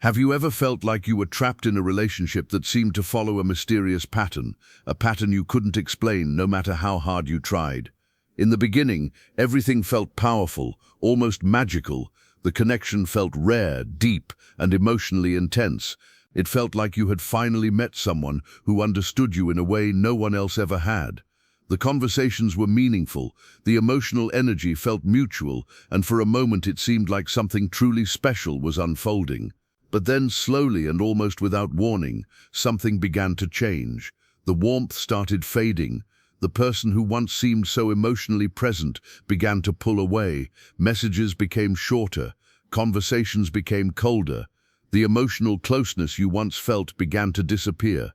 Have you ever felt like you were trapped in a relationship that seemed to follow a mysterious pattern, a pattern you couldn't explain no matter how hard you tried? In the beginning, everything felt powerful, almost magical. The connection felt rare, deep, and emotionally intense. It felt like you had finally met someone who understood you in a way no one else ever had. The conversations were meaningful, the emotional energy felt mutual, and for a moment it seemed like something truly special was unfolding. But then, slowly and almost without warning, something began to change. The warmth started fading. The person who once seemed so emotionally present began to pull away. Messages became shorter. Conversations became colder. The emotional closeness you once felt began to disappear.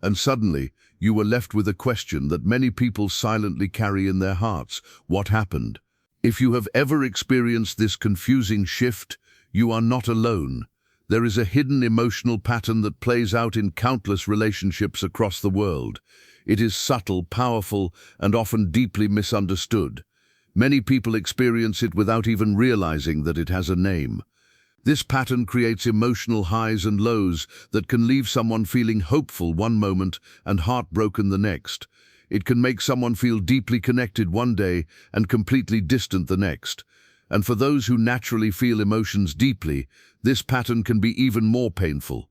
And suddenly, you were left with a question that many people silently carry in their hearts. What happened? If you have ever experienced this confusing shift, you are not alone. There is a hidden emotional pattern that plays out in countless relationships across the world. It is subtle, powerful, and often deeply misunderstood. Many people experience it without even realizing that it has a name. This pattern creates emotional highs and lows that can leave someone feeling hopeful one moment and heartbroken the next. It can make someone feel deeply connected one day and completely distant the next. And for those who naturally feel emotions deeply, this pattern can be even more painful.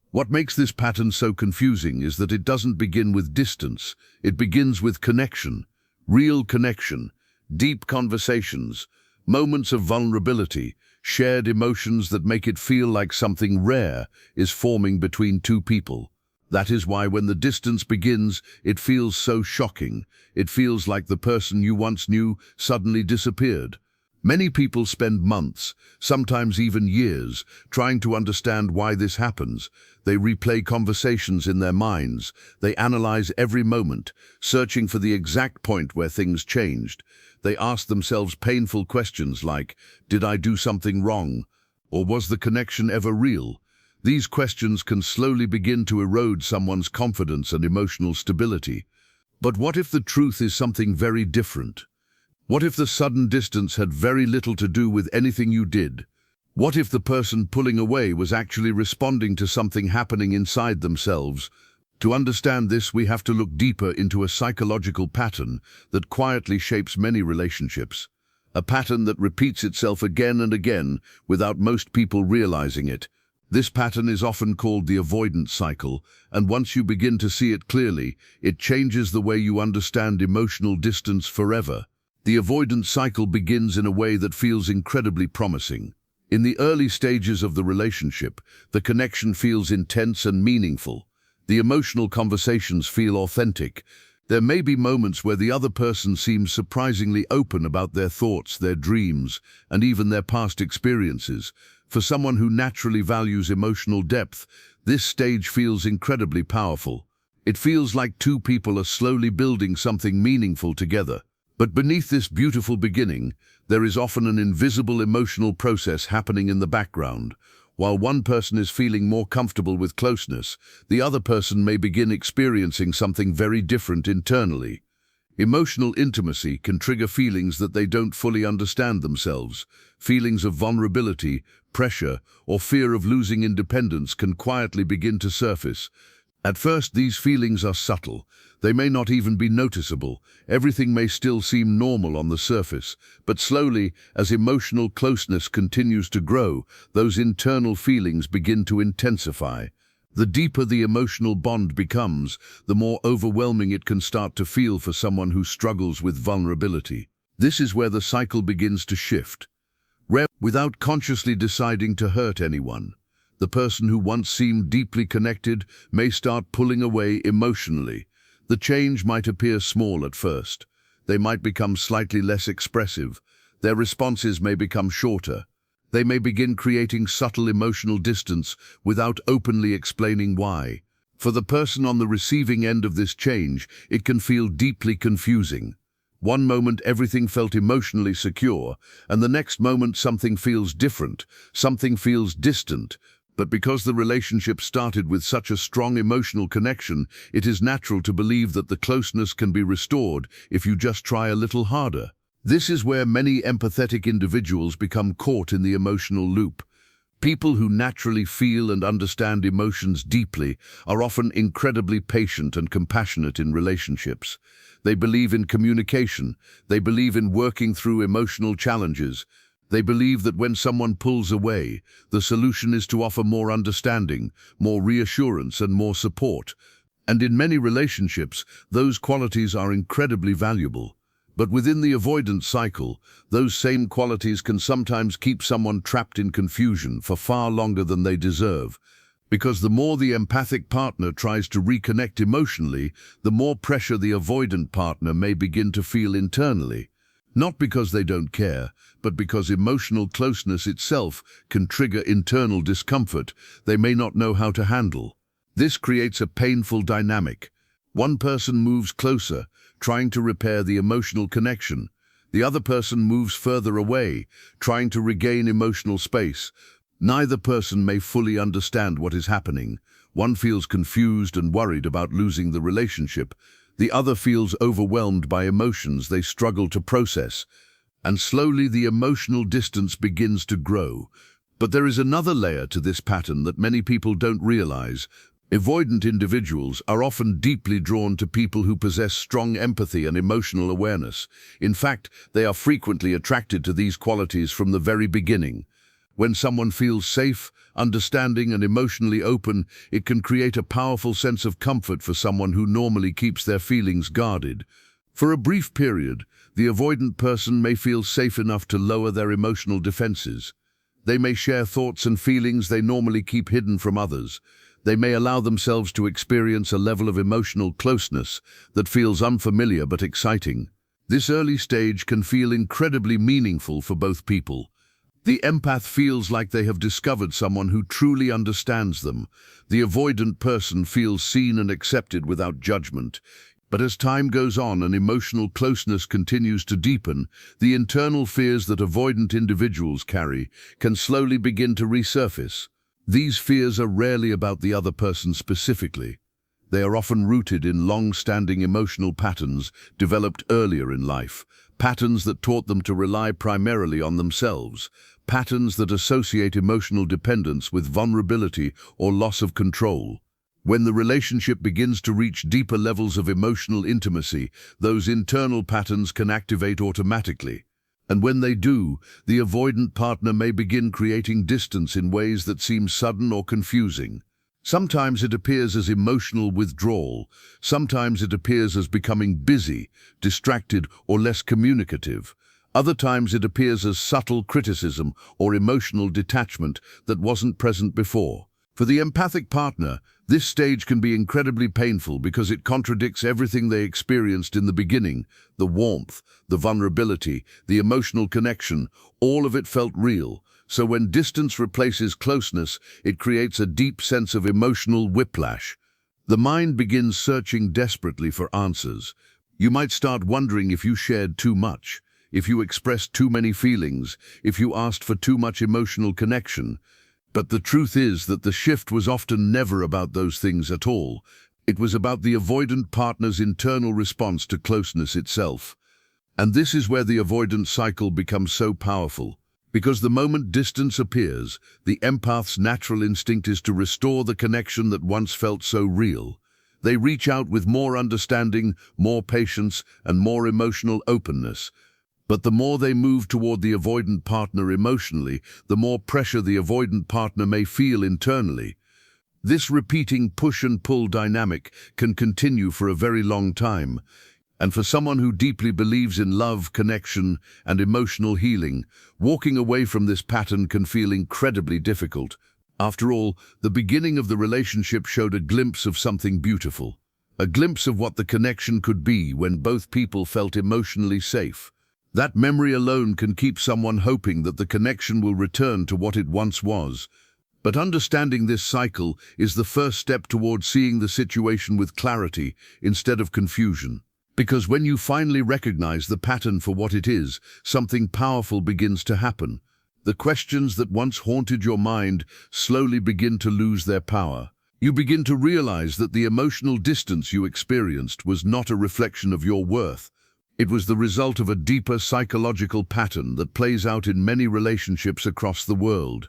What makes this pattern so confusing is that it doesn't begin with distance. It begins with connection, real connection, deep conversations, moments of vulnerability, shared emotions that make it feel like something rare is forming between two people. That is why when the distance begins, it feels so shocking. It feels like the person you once knew suddenly disappeared. Many people spend months, sometimes even years, trying to understand why this happens. They replay conversations in their minds. They analyze every moment, searching for the exact point where things changed. They ask themselves painful questions like, did I do something wrong? Or was the connection ever real? These questions can slowly begin to erode someone's confidence and emotional stability. But what if the truth is something very different? What if the sudden distance had very little to do with anything you did? What if the person pulling away was actually responding to something happening inside themselves? To understand this, we have to look deeper into a psychological pattern that quietly shapes many relationships. A pattern that repeats itself again and again without most people realizing it. This pattern is often called the avoidant cycle, and once you begin to see it clearly, it changes the way you understand emotional distance forever. The avoidance cycle begins in a way that feels incredibly promising. In the early stages of the relationship, the connection feels intense and meaningful. The emotional conversations feel authentic. There may be moments where the other person seems surprisingly open about their thoughts, their dreams, and even their past experiences. For someone who naturally values emotional depth, this stage feels incredibly powerful. It feels like two people are slowly building something meaningful together. But beneath this beautiful beginning, there is often an invisible emotional process happening in the background. While one person is feeling more comfortable with closeness, the other person may begin experiencing something very different internally. Emotional intimacy can trigger feelings that they don't fully understand themselves. Feelings of vulnerability, pressure, or fear of losing independence can quietly begin to surface. At first, these feelings are subtle. They may not even be noticeable. Everything may still seem normal on the surface. But slowly, as emotional closeness continues to grow, those internal feelings begin to intensify. The deeper the emotional bond becomes, the more overwhelming it can start to feel for someone who struggles with vulnerability. This is where the cycle begins to shift. Without consciously deciding to hurt anyone, the person who once seemed deeply connected may start pulling away emotionally. The change might appear small at first. They might become slightly less expressive. Their responses may become shorter. They may begin creating subtle emotional distance without openly explaining why. For the person on the receiving end of this change, it can feel deeply confusing. One moment everything felt emotionally secure, and the next moment something feels different, something feels distant. But because the relationship started with such a strong emotional connection, it is natural to believe that the closeness can be restored if you just try a little harder. This is where many empathetic individuals become caught in the emotional loop. People who naturally feel and understand emotions deeply are often incredibly patient and compassionate in relationships. They believe in communication. They believe in working through emotional challenges. They believe that when someone pulls away, the solution is to offer more understanding, more reassurance, and more support. And in many relationships, those qualities are incredibly valuable. But within the avoidance cycle, those same qualities can sometimes keep someone trapped in confusion for far longer than they deserve. Because the more the empathic partner tries to reconnect emotionally, the more pressure the avoidant partner may begin to feel internally. Not because they don't care, but because emotional closeness itself can trigger internal discomfort they may not know how to handle. This creates a painful dynamic. One person moves closer, trying to repair the emotional connection. The other person moves further away, trying to regain emotional space. Neither person may fully understand what is happening. One feels confused and worried about losing the relationship. The other feels overwhelmed by emotions they struggle to process. And slowly the emotional distance begins to grow. But there is another layer to this pattern that many people don't realize. Avoidant individuals are often deeply drawn to people who possess strong empathy and emotional awareness. In fact, they are frequently attracted to these qualities from the very beginning. When someone feels safe, understanding, and emotionally open, it can create a powerful sense of comfort for someone who normally keeps their feelings guarded. For a brief period, the avoidant person may feel safe enough to lower their emotional defenses. They may share thoughts and feelings they normally keep hidden from others. They may allow themselves to experience a level of emotional closeness that feels unfamiliar but exciting. This early stage can feel incredibly meaningful for both people. The empath feels like they have discovered someone who truly understands them. The avoidant person feels seen and accepted without judgment. But as time goes on and emotional closeness continues to deepen, the internal fears that avoidant individuals carry can slowly begin to resurface. These fears are rarely about the other person specifically. They are often rooted in long-standing emotional patterns developed earlier in life, patterns that taught them to rely primarily on themselves, patterns that associate emotional dependence with vulnerability or loss of control. When the relationship begins to reach deeper levels of emotional intimacy, those internal patterns can activate automatically. And when they do, the avoidant partner may begin creating distance in ways that seem sudden or confusing. Sometimes it appears as emotional withdrawal. Sometimes it appears as becoming busy, distracted, or less communicative. Other times it appears as subtle criticism or emotional detachment that wasn't present before. For the empathic partner, this stage can be incredibly painful because it contradicts everything they experienced in the beginning. The warmth, the vulnerability, the emotional connection, all of it felt real. So when distance replaces closeness, it creates a deep sense of emotional whiplash. The mind begins searching desperately for answers. You might start wondering if you shared too much, if you expressed too many feelings, if you asked for too much emotional connection. But the truth is that the shift was often never about those things at all. It was about the avoidant partner's internal response to closeness itself. And this is where the avoidance cycle becomes so powerful. Because the moment distance appears, the empath's natural instinct is to restore the connection that once felt so real. They reach out with more understanding, more patience, and more emotional openness. But the more they move toward the avoidant partner emotionally, the more pressure the avoidant partner may feel internally. This repeating push and pull dynamic can continue for a very long time. And for someone who deeply believes in love, connection, and emotional healing, walking away from this pattern can feel incredibly difficult. After all, the beginning of the relationship showed a glimpse of something beautiful. A glimpse of what the connection could be when both people felt emotionally safe. That memory alone can keep someone hoping that the connection will return to what it once was. But understanding this cycle is the first step towards seeing the situation with clarity instead of confusion. Because when you finally recognize the pattern for what it is, something powerful begins to happen. The questions that once haunted your mind slowly begin to lose their power. You begin to realize that the emotional distance you experienced was not a reflection of your worth. It was the result of a deeper psychological pattern that plays out in many relationships across the world.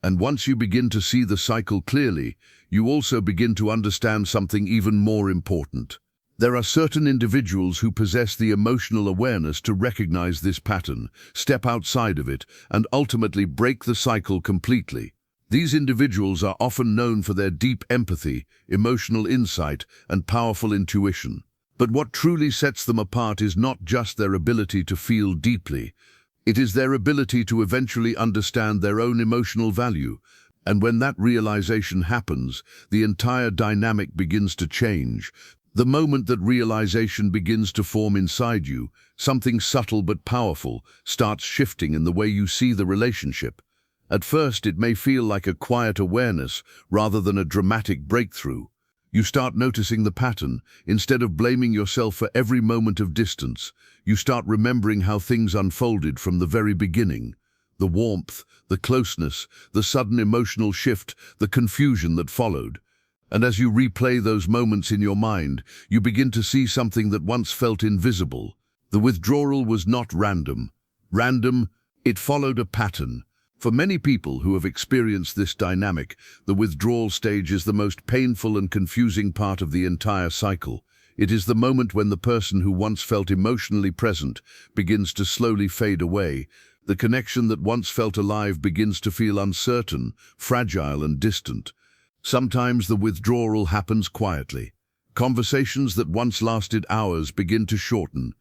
And once you begin to see the cycle clearly, you also begin to understand something even more important. There are certain individuals who possess the emotional awareness to recognize this pattern, step outside of it, and ultimately break the cycle completely. These individuals are often known for their deep empathy, emotional insight, and powerful intuition. But what truly sets them apart is not just their ability to feel deeply. It is their ability to eventually understand their own emotional value. And when that realization happens, the entire dynamic begins to change. The moment that realization begins to form inside you, something subtle but powerful starts shifting in the way you see the relationship. At first, it may feel like a quiet awareness rather than a dramatic breakthrough. You start noticing the pattern. Instead of blaming yourself for every moment of distance, you start remembering how things unfolded from the very beginning. The warmth, the closeness, the sudden emotional shift, the confusion that followed. And as you replay those moments in your mind, you begin to see something that once felt invisible. The withdrawal was not random. It followed a pattern. For many people who have experienced this dynamic, the withdrawal stage is the most painful and confusing part of the entire cycle. It is the moment when the person who once felt emotionally present begins to slowly fade away. The connection that once felt alive begins to feel uncertain, fragile, and distant. Sometimes the withdrawal happens quietly. Conversations that once lasted hours begin to shorten.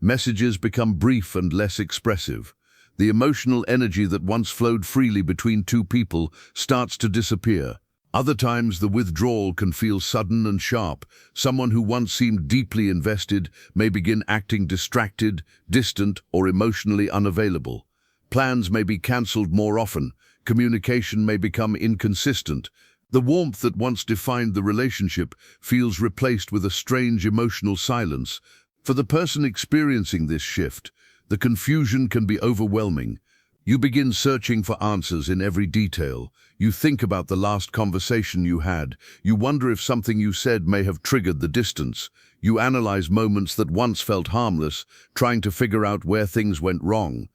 Messages become brief and less expressive. The emotional energy that once flowed freely between two people starts to disappear. Other times, the withdrawal can feel sudden and sharp. Someone who once seemed deeply invested may begin acting distracted, distant, or emotionally unavailable. Plans may be cancelled more often. Communication may become inconsistent. The warmth that once defined the relationship feels replaced with a strange emotional silence. For the person experiencing this shift, the confusion can be overwhelming. You begin searching for answers in every detail. You think about the last conversation you had. You wonder if something you said may have triggered the distance. You analyze moments that once felt harmless, trying to figure out where things went wrong.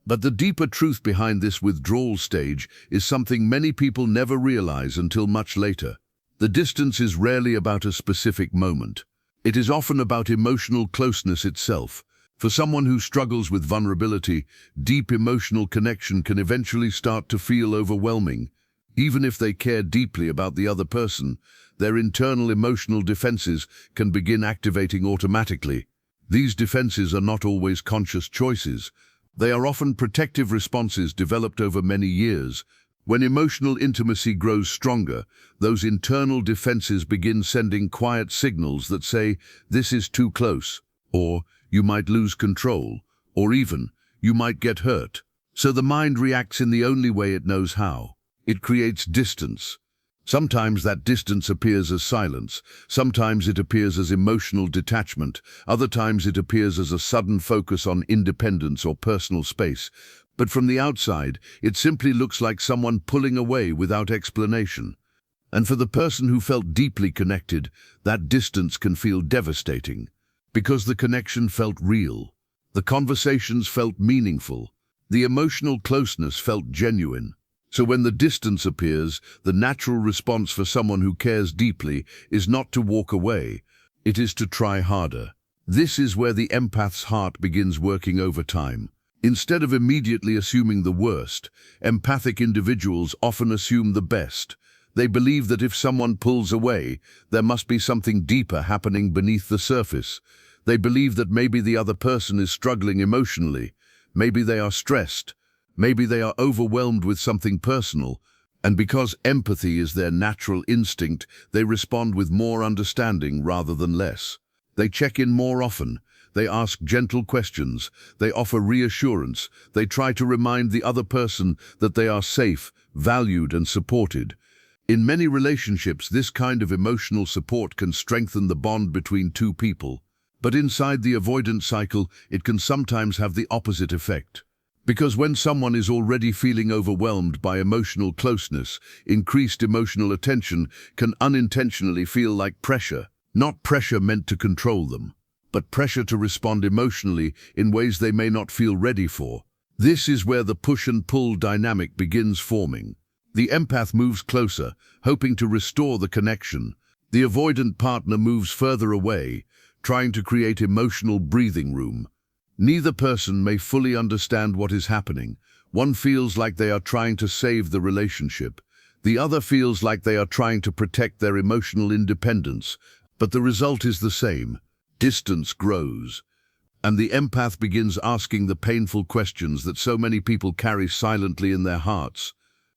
But the deeper truth behind this withdrawal stage is something many people never realize until much later. The distance is rarely about a specific moment. It is often about emotional closeness itself. For someone who struggles with vulnerability, deep emotional connection can eventually start to feel overwhelming. Even if they care deeply about the other person, their internal emotional defenses can begin activating automatically. These defenses are not always conscious choices. They are often protective responses developed over many years. When emotional intimacy grows stronger, those internal defenses begin sending quiet signals that say, "This is too close," or "You might lose control," or even, "You might get hurt." So the mind reacts in the only way it knows how. It creates distance. Sometimes that distance appears as silence. Sometimes it appears as emotional detachment. Other times it appears as a sudden focus on independence or personal space. But from the outside, it simply looks like someone pulling away without explanation. And for the person who felt deeply connected, that distance can feel devastating. Because the connection felt real. The conversations felt meaningful. The emotional closeness felt genuine. So when the distance appears, the natural response for someone who cares deeply is not to walk away. It is to try harder. This is where the empath's heart begins working overtime. Instead of immediately assuming the worst, empathic individuals often assume the best. They believe that if someone pulls away, there must be something deeper happening beneath the surface. They believe that maybe the other person is struggling emotionally. Maybe they are stressed. Maybe they are overwhelmed with something personal. And because empathy is their natural instinct, they respond with more understanding rather than less. They check in more often. They ask gentle questions. They offer reassurance. They try to remind the other person that they are safe, valued, and supported. In many relationships, this kind of emotional support can strengthen the bond between two people. But inside the avoidant cycle, it can sometimes have the opposite effect. Because when someone is already feeling overwhelmed by emotional closeness, increased emotional attention can unintentionally feel like pressure. Not pressure meant to control them, but pressure to respond emotionally in ways they may not feel ready for. This is where the push and pull dynamic begins forming. The empath moves closer, hoping to restore the connection. The avoidant partner moves further away, trying to create emotional breathing room. Neither person may fully understand what is happening. One feels like they are trying to save the relationship. The other feels like they are trying to protect their emotional independence. But the result is the same. Distance grows. And the empath begins asking the painful questions that so many people carry silently in their hearts.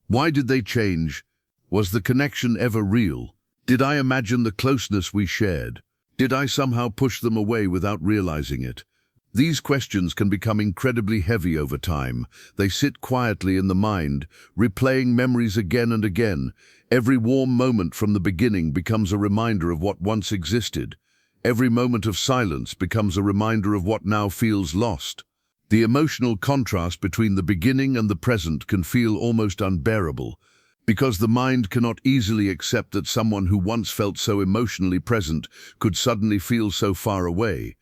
Why did they change? Was the connection ever real? Did I imagine the closeness we shared? Did I somehow push them away without realizing it? These questions can become incredibly heavy over time. They sit quietly in the mind, replaying memories again and again. Every warm moment from the beginning becomes a reminder of what once existed. Every moment of silence becomes a reminder of what now feels lost. The emotional contrast between the beginning and the present can feel almost unbearable, because the mind cannot easily accept that someone who once felt so emotionally present could suddenly feel so far away.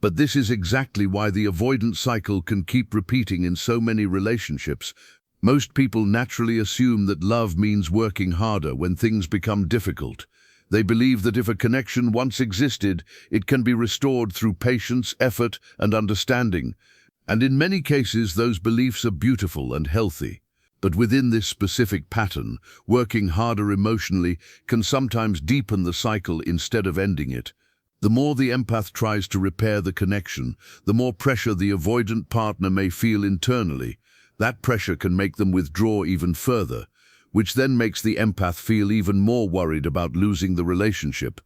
But this is exactly why the avoidance cycle can keep repeating in so many relationships. Most people naturally assume that love means working harder when things become difficult. They believe that if a connection once existed, it can be restored through patience, effort, and understanding. And in many cases, those beliefs are beautiful and healthy. But within this specific pattern, working harder emotionally can sometimes deepen the cycle instead of ending it. The more the empath tries to repair the connection, the more pressure the avoidant partner may feel internally. That pressure can make them withdraw even further, which then makes the empath feel even more worried about losing the relationship.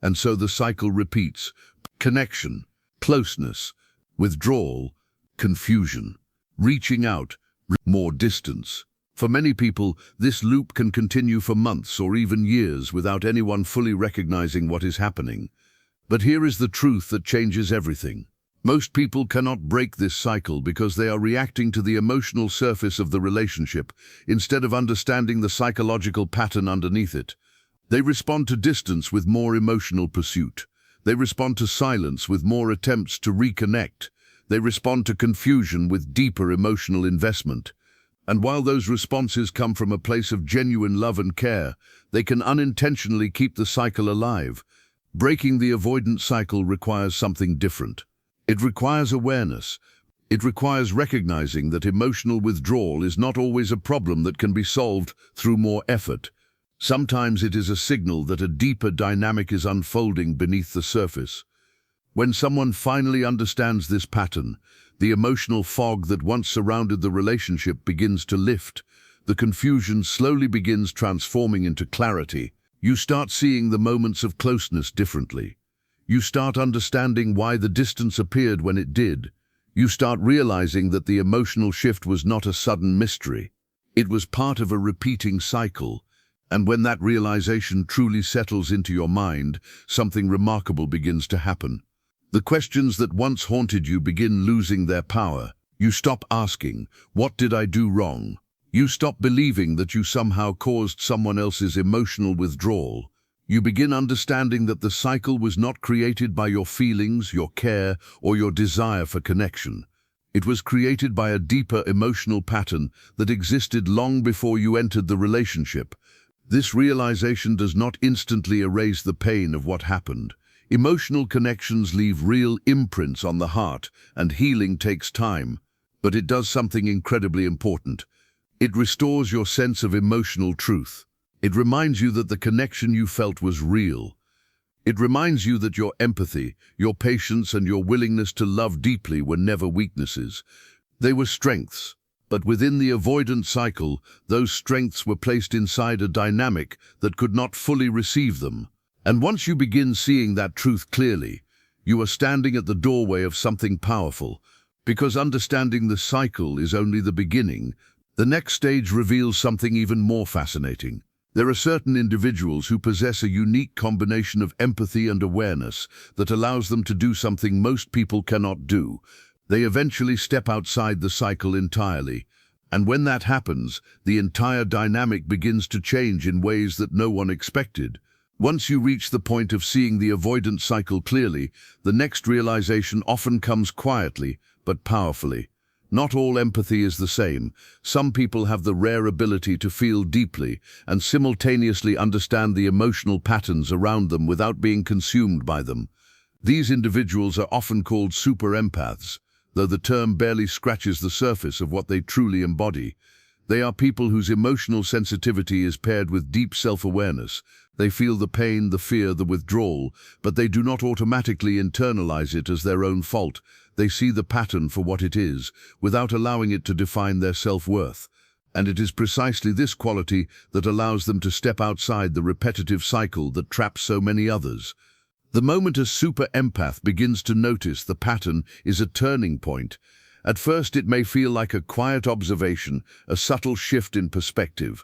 And so the cycle repeats: connection, closeness, withdrawal, confusion, reaching out, more distance. For many people, this loop can continue for months or even years without anyone fully recognizing what is happening. But here is the truth that changes everything. Most people cannot break this cycle because they are reacting to the emotional surface of the relationship instead of understanding the psychological pattern underneath it. They respond to distance with more emotional pursuit. They respond to silence with more attempts to reconnect. They respond to confusion with deeper emotional investment. And while those responses come from a place of genuine love and care, they can unintentionally keep the cycle alive. Breaking the avoidance cycle requires something different. It requires awareness. It requires recognizing that emotional withdrawal is not always a problem that can be solved through more effort. Sometimes it is a signal that a deeper dynamic is unfolding beneath the surface. When someone finally understands this pattern, the emotional fog that once surrounded the relationship begins to lift. The confusion slowly begins transforming into clarity. You start seeing the moments of closeness differently. You start understanding why the distance appeared when it did. You start realizing that the emotional shift was not a sudden mystery. It was part of a repeating cycle. And when that realization truly settles into your mind, something remarkable begins to happen. The questions that once haunted you begin losing their power. You stop asking, "What did I do wrong?" You stop believing that you somehow caused someone else's emotional withdrawal. You begin understanding that the cycle was not created by your feelings, your care, or your desire for connection. It was created by a deeper emotional pattern that existed long before you entered the relationship. This realization does not instantly erase the pain of what happened. Emotional connections leave real imprints on the heart, and healing takes time. But it does something incredibly important. It restores your sense of emotional truth. It reminds you that the connection you felt was real. It reminds you that your empathy, your patience, and your willingness to love deeply were never weaknesses. They were strengths. But within the avoidance cycle, those strengths were placed inside a dynamic that could not fully receive them. And once you begin seeing that truth clearly, you are standing at the doorway of something powerful. Because understanding the cycle is only the beginning, the next stage reveals something even more fascinating. There are certain individuals who possess a unique combination of empathy and awareness that allows them to do something most people cannot do. They eventually step outside the cycle entirely. And when that happens, the entire dynamic begins to change in ways that no one expected. Once you reach the point of seeing the avoidance cycle clearly, the next realization often comes quietly, but powerfully. Not all empathy is the same. Some people have the rare ability to feel deeply and simultaneously understand the emotional patterns around them without being consumed by them. These individuals are often called super empaths, though the term barely scratches the surface of what they truly embody. They are people whose emotional sensitivity is paired with deep self-awareness. They feel the pain, the fear, the withdrawal, but they do not automatically internalize it as their own fault. They see the pattern for what it is, without allowing it to define their self-worth. And it is precisely this quality that allows them to step outside the repetitive cycle that traps so many others. The moment a super empath begins to notice the pattern is a turning point. At first it may feel like a quiet observation, a subtle shift in perspective.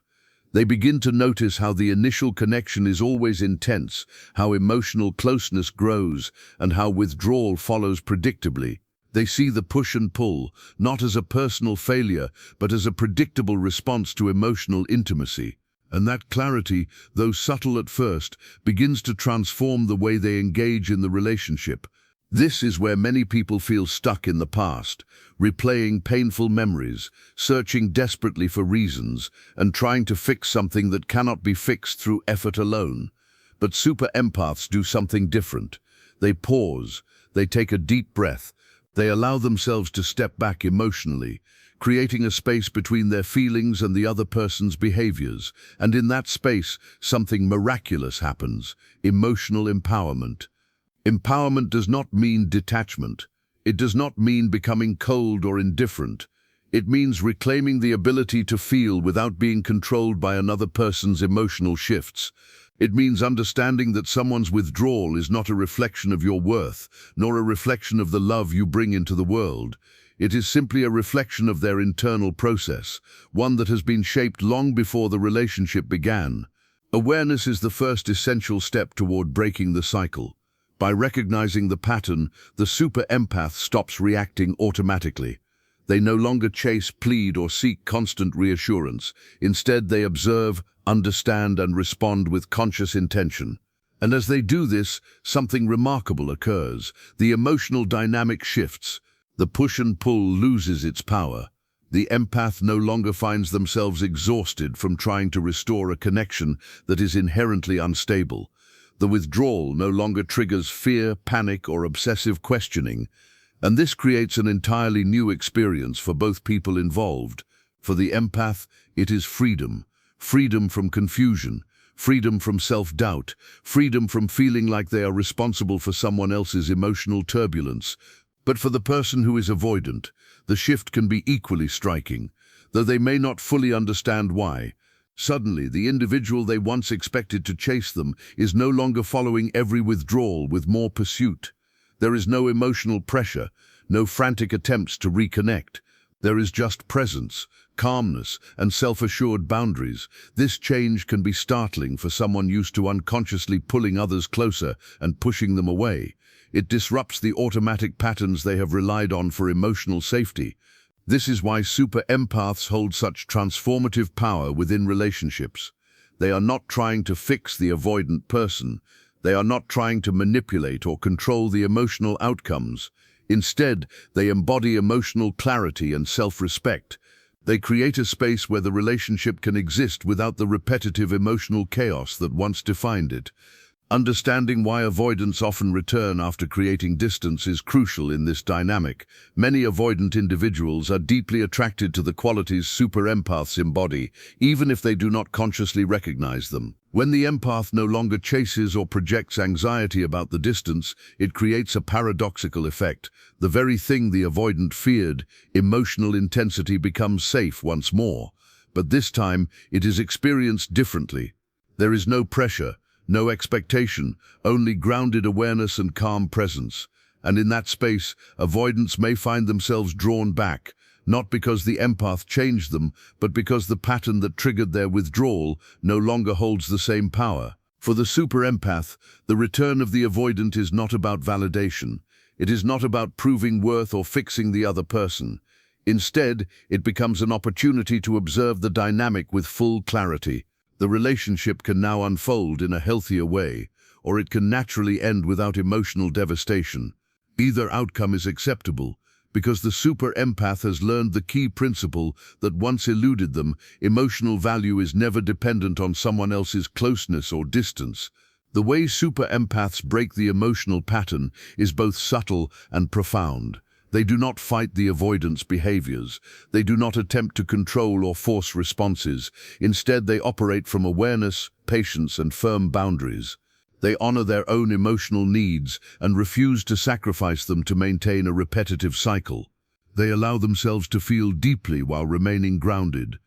They begin to notice how the initial connection is always intense, how emotional closeness grows, and how withdrawal follows predictably. They see the push and pull, not as a personal failure, but as a predictable response to emotional intimacy. And that clarity, though subtle at first, begins to transform the way they engage in the relationship. This is where many people feel stuck in the past, replaying painful memories, searching desperately for reasons, and trying to fix something that cannot be fixed through effort alone. But super empaths do something different. They pause, they take a deep breath, they allow themselves to step back emotionally, creating a space between their feelings and the other person's behaviors. And in that space, something miraculous happens: emotional empowerment. Empowerment does not mean detachment. It does not mean becoming cold or indifferent. It means reclaiming the ability to feel without being controlled by another person's emotional shifts. It means understanding that someone's withdrawal is not a reflection of your worth, nor a reflection of the love you bring into the world. It is simply a reflection of their internal process, one that has been shaped long before the relationship began. Awareness is the first essential step toward breaking the cycle. By recognizing the pattern, the super empath stops reacting automatically. They no longer chase, plead, or seek constant reassurance. Instead, they observe, understand, and respond with conscious intention. And as they do this, something remarkable occurs. The emotional dynamic shifts. The push and pull loses its power. The empath no longer finds themselves exhausted from trying to restore a connection that is inherently unstable. The withdrawal no longer triggers fear, panic, or obsessive questioning. And this creates an entirely new experience for both people involved. For the empath, it is freedom. Freedom from confusion, freedom from self-doubt, freedom from feeling like they are responsible for someone else's emotional turbulence. But for the person who is avoidant, the shift can be equally striking, though they may not fully understand why. Suddenly, the individual they once expected to chase them is no longer following every withdrawal with more pursuit. There is no emotional pressure, no frantic attempts to reconnect. There is just presence, calmness, and self-assured boundaries. This change can be startling for someone used to unconsciously pulling others closer and pushing them away. It disrupts the automatic patterns they have relied on for emotional safety. This is why super empaths hold such transformative power within relationships. They are not trying to fix the avoidant person. They are not trying to manipulate or control the emotional outcomes. Instead, they embody emotional clarity and self-respect. They create a space where the relationship can exist without the repetitive emotional chaos that once defined it. Understanding why avoidants often return after creating distance is crucial in this dynamic. Many avoidant individuals are deeply attracted to the qualities super empaths embody, even if they do not consciously recognize them. When the empath no longer chases or projects anxiety about the distance, it creates a paradoxical effect. The very thing the avoidant feared, emotional intensity, becomes safe once more. But this time, it is experienced differently. There is no pressure, no expectation, only grounded awareness and calm presence. And in that space, avoidants may find themselves drawn back, not because the empath changed them, but because the pattern that triggered their withdrawal no longer holds the same power. For the super empath, the return of the avoidant is not about validation. It is not about proving worth or fixing the other person. Instead, it becomes an opportunity to observe the dynamic with full clarity. The relationship can now unfold in a healthier way, or it can naturally end without emotional devastation. Either outcome is acceptable, because the super empath has learned the key principle that once eluded them, emotional value is never dependent on someone else's closeness or distance. The way super empaths break the emotional pattern is both subtle and profound. They do not fight the avoidance behaviors. They do not attempt to control or force responses. Instead, they operate from awareness, patience, and firm boundaries. They honor their own emotional needs and refuse to sacrifice them to maintain a repetitive cycle. They allow themselves to feel deeply while remaining grounded.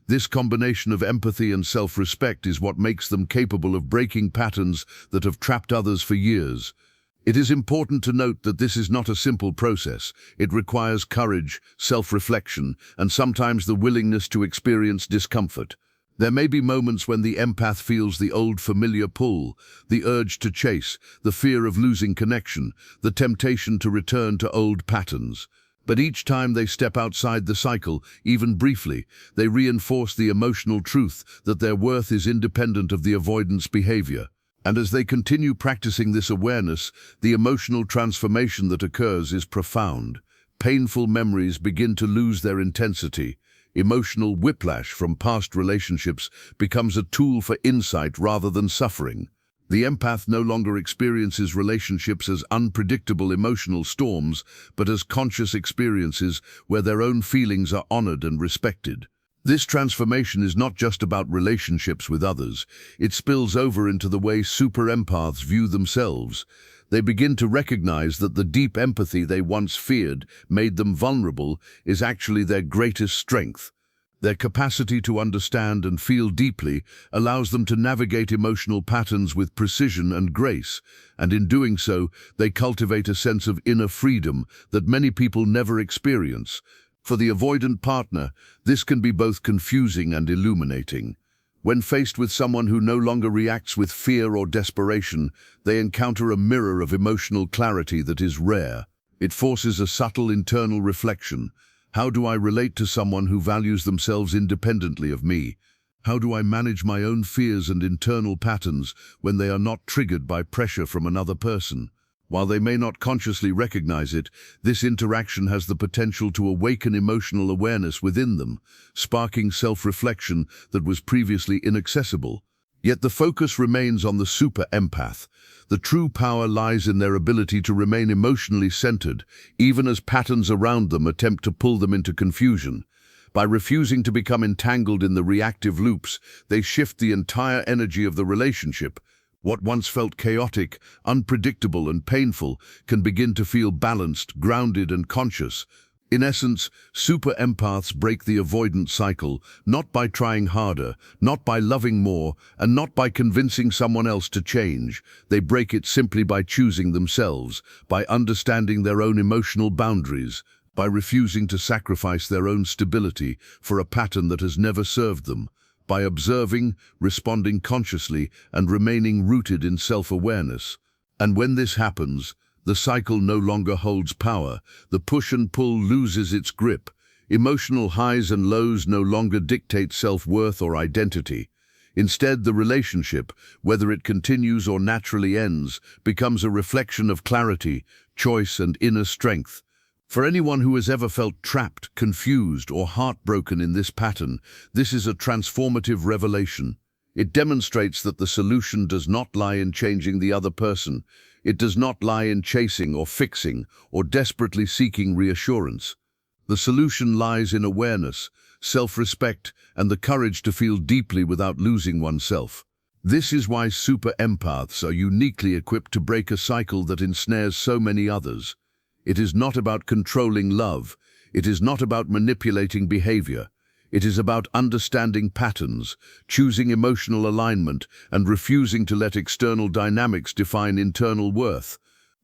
This combination of empathy and self-respect is what makes them capable of breaking patterns that have trapped others for years. It is important to note that this is not a simple process. It requires courage, self-reflection, and sometimes the willingness to experience discomfort. There may be moments when the empath feels the old familiar pull, the urge to chase, the fear of losing connection, the temptation to return to old patterns. But each time they step outside the cycle, even briefly, they reinforce the emotional truth that their worth is independent of the avoidance behavior. And as they continue practicing this awareness, the emotional transformation that occurs is profound. Painful memories begin to lose their intensity. Emotional whiplash from past relationships becomes a tool for insight rather than suffering. The empath no longer experiences relationships as unpredictable emotional storms, but as conscious experiences where their own feelings are honored and respected. This transformation is not just about relationships with others. It spills over into the way super empaths view themselves. They begin to recognize that the deep empathy they once feared made them vulnerable is actually their greatest strength. Their capacity to understand and feel deeply allows them to navigate emotional patterns with precision and grace, and in doing so, they cultivate a sense of inner freedom that many people never experience. For the avoidant partner, this can be both confusing and illuminating. When faced with someone who no longer reacts with fear or desperation, they encounter a mirror of emotional clarity that is rare. It forces a subtle internal reflection. How do I relate to someone who values themselves independently of me? How do I manage my own fears and internal patterns when they are not triggered by pressure from another person? While they may not consciously recognize it, this interaction has the potential to awaken emotional awareness within them, sparking self-reflection that was previously inaccessible. Yet the focus remains on the super empath. The true power lies in their ability to remain emotionally centered, even as patterns around them attempt to pull them into confusion. By refusing to become entangled in the reactive loops, they shift the entire energy of the relationship. What once felt chaotic, unpredictable, and painful can begin to feel balanced, grounded, and conscious. In essence, super empaths break the avoidance cycle, not by trying harder, not by loving more, and not by convincing someone else to change. They break it simply by choosing themselves, by understanding their own emotional boundaries, by refusing to sacrifice their own stability for a pattern that has never served them, by observing, responding consciously, and remaining rooted in self-awareness. And when this happens, the cycle no longer holds power. The push and pull loses its grip. Emotional highs and lows no longer dictate self-worth or identity. Instead, the relationship, whether it continues or naturally ends, becomes a reflection of clarity, choice, and inner strength. For anyone who has ever felt trapped, confused, or heartbroken in this pattern, this is a transformative revelation. It demonstrates that the solution does not lie in changing the other person. It does not lie in chasing or fixing or desperately seeking reassurance. The solution lies in awareness, self-respect, and the courage to feel deeply without losing oneself. This is why super empaths are uniquely equipped to break a cycle that ensnares so many others. It is not about controlling love. It is not about manipulating behavior. It is about understanding patterns, choosing emotional alignment, and refusing to let external dynamics define internal worth.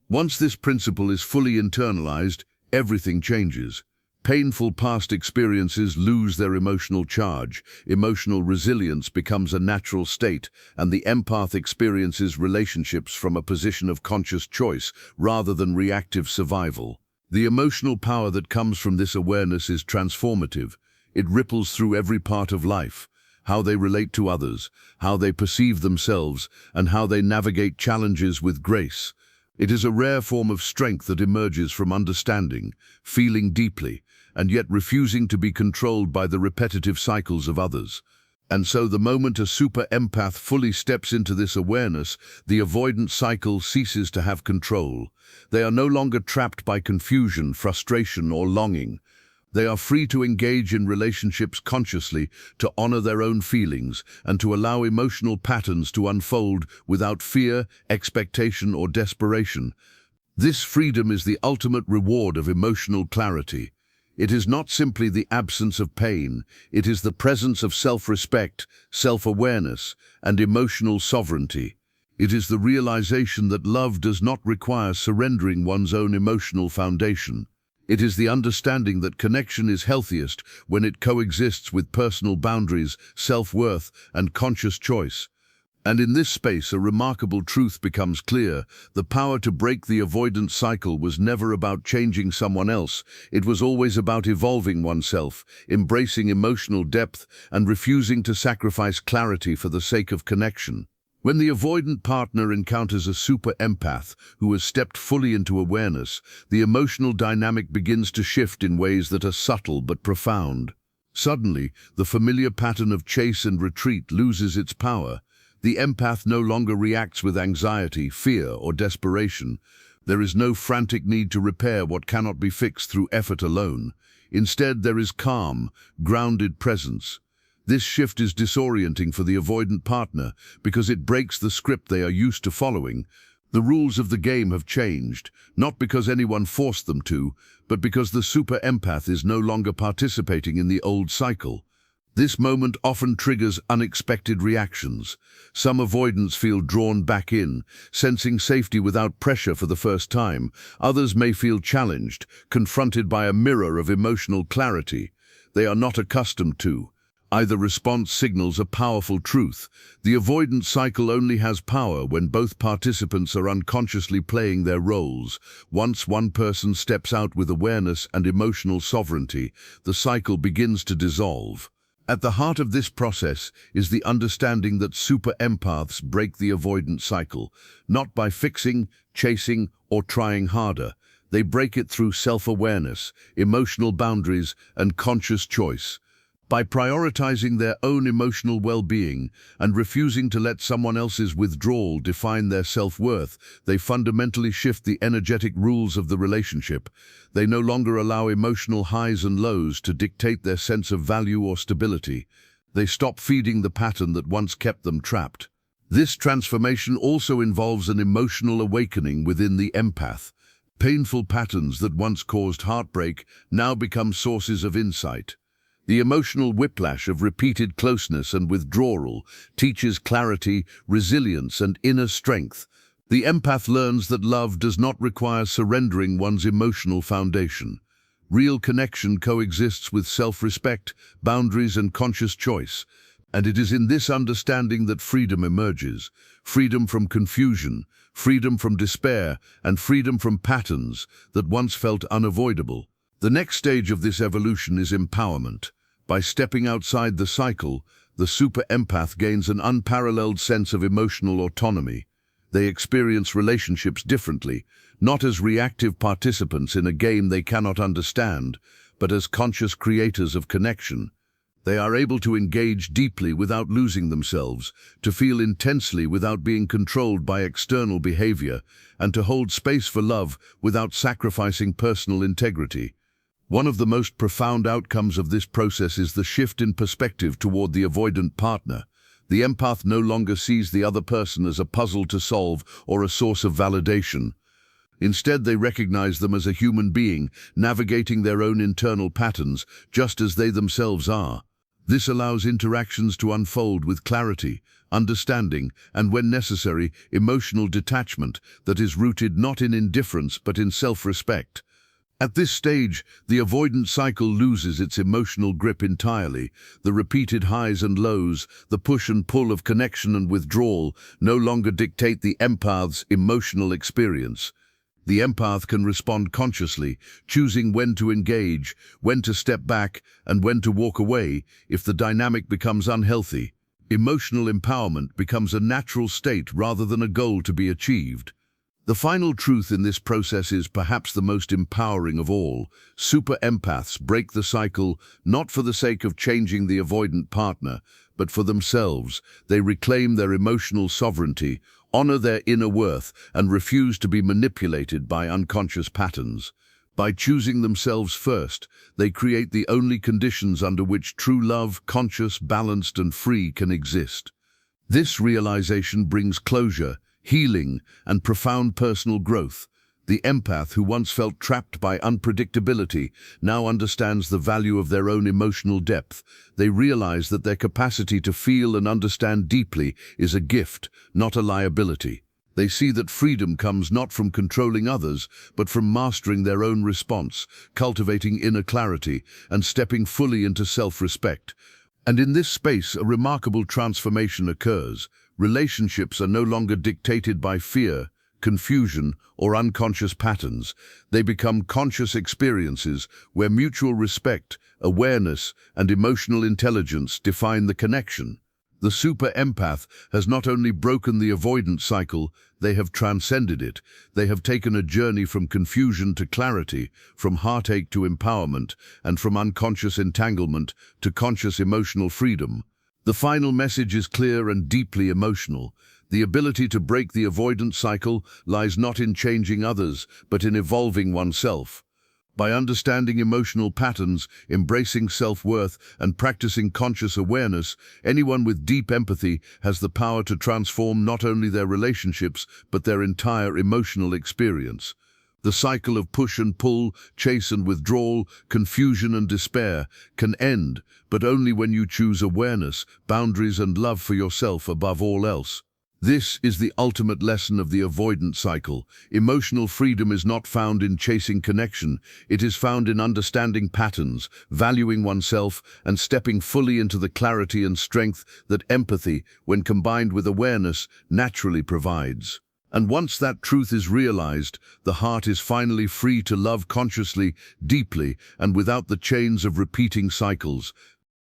Once this principle is fully internalized, everything changes. Painful past experiences lose their emotional charge, emotional resilience becomes a natural state, and the empath experiences relationships from a position of conscious choice rather than reactive survival. The emotional power that comes from this awareness is transformative. It ripples through every part of life: how they relate to others, how they perceive themselves, and how they navigate challenges with grace. It is a rare form of strength that emerges from understanding, feeling deeply, and yet refusing to be controlled by the repetitive cycles of others. And so the moment a super empath fully steps into this awareness, the avoidant cycle ceases to have control. They are no longer trapped by confusion, frustration, or longing. They are free to engage in relationships consciously, to honor their own feelings, and to allow emotional patterns to unfold without fear, expectation, or desperation. This freedom is the ultimate reward of emotional clarity. It is not simply the absence of pain, it is the presence of self-respect, self-awareness, and emotional sovereignty. It is the realization that love does not require surrendering one's own emotional foundation. It is the understanding that connection is healthiest when it coexists with personal boundaries, self-worth, and conscious choice. And in this space, a remarkable truth becomes clear. The power to break the avoidance cycle was never about changing someone else. It was always about evolving oneself, embracing emotional depth, and refusing to sacrifice clarity for the sake of connection. When the avoidant partner encounters a super empath who has stepped fully into awareness, the emotional dynamic begins to shift in ways that are subtle but profound. Suddenly, the familiar pattern of chase and retreat loses its power. The empath no longer reacts with anxiety, fear, or desperation. There is no frantic need to repair what cannot be fixed through effort alone. Instead, there is calm, grounded presence. This shift is disorienting for the avoidant partner because it breaks the script they are used to following. The rules of the game have changed, not because anyone forced them to, but because the super empath is no longer participating in the old cycle. This moment often triggers unexpected reactions. Some avoidants feel drawn back in, sensing safety without pressure for the first time. Others may feel challenged, confronted by a mirror of emotional clarity they are not accustomed to. Either response signals a powerful truth. The avoidance cycle only has power when both participants are unconsciously playing their roles. Once one person steps out with awareness and emotional sovereignty, the cycle begins to dissolve. At the heart of this process is the understanding that super empaths break the avoidance cycle, not by fixing, chasing, or trying harder. They break it through self-awareness, emotional boundaries, and conscious choice. By prioritizing their own emotional well-being and refusing to let someone else's withdrawal define their self-worth, they fundamentally shift the energetic rules of the relationship. They no longer allow emotional highs and lows to dictate their sense of value or stability. They stop feeding the pattern that once kept them trapped. This transformation also involves an emotional awakening within the empath. Painful patterns that once caused heartbreak now become sources of insight. The emotional whiplash of repeated closeness and withdrawal teaches clarity, resilience, and inner strength. The empath learns that love does not require surrendering one's emotional foundation. Real connection coexists with self-respect, boundaries, and conscious choice. And it is in this understanding that freedom emerges. Freedom from confusion, freedom from despair, and freedom from patterns that once felt unavoidable. The next stage of this evolution is empowerment. By stepping outside the cycle, the super empath gains an unparalleled sense of emotional autonomy. They experience relationships differently, not as reactive participants in a game they cannot understand, but as conscious creators of connection. They are able to engage deeply without losing themselves, to feel intensely without being controlled by external behavior, and to hold space for love without sacrificing personal integrity. One of the most profound outcomes of this process is the shift in perspective toward the avoidant partner. The empath no longer sees the other person as a puzzle to solve or a source of validation. Instead, they recognize them as a human being, navigating their own internal patterns, just as they themselves are. This allows interactions to unfold with clarity, understanding, and when necessary, emotional detachment that is rooted not in indifference but in self-respect. At this stage, the avoidant cycle loses its emotional grip entirely. The repeated highs and lows, the push and pull of connection and withdrawal, no longer dictate the empath's emotional experience. The empath can respond consciously, choosing when to engage, when to step back, and when to walk away if the dynamic becomes unhealthy. Emotional empowerment becomes a natural state rather than a goal to be achieved. The final truth in this process is perhaps the most empowering of all. Super empaths break the cycle not for the sake of changing the avoidant partner, but for themselves. They reclaim their emotional sovereignty, honor their inner worth, and refuse to be manipulated by unconscious patterns. By choosing themselves first, they create the only conditions under which true love, conscious, balanced, and free can exist. This realization brings closure, healing, and profound personal growth. The empath who once felt trapped by unpredictability now understands the value of their own emotional depth. They realize that their capacity to feel and understand deeply is a gift, not a liability. They see that freedom comes not from controlling others, but from mastering their own response, cultivating inner clarity, and stepping fully into self-respect. And in this space, a remarkable transformation occurs. Relationships are no longer dictated by fear, confusion, or unconscious patterns. They become conscious experiences where mutual respect, awareness, and emotional intelligence define the connection. The super empath has not only broken the avoidance cycle, they have transcended it. They have taken a journey from confusion to clarity, from heartache to empowerment, and from unconscious entanglement to conscious emotional freedom. The final message is clear and deeply emotional. The ability to break the avoidance cycle lies not in changing others, but in evolving oneself. By understanding emotional patterns, embracing self-worth, and practicing conscious awareness, anyone with deep empathy has the power to transform not only their relationships, but their entire emotional experience. The cycle of push and pull, chase and withdrawal, confusion and despair can end, but only when you choose awareness, boundaries, and love for yourself above all else. This is the ultimate lesson of the avoidance cycle. Emotional freedom is not found in chasing connection. It is found in understanding patterns, valuing oneself, and stepping fully into the clarity and strength that empathy, when combined with awareness, naturally provides. And once that truth is realized, the heart is finally free to love consciously, deeply, and without the chains of repeating cycles.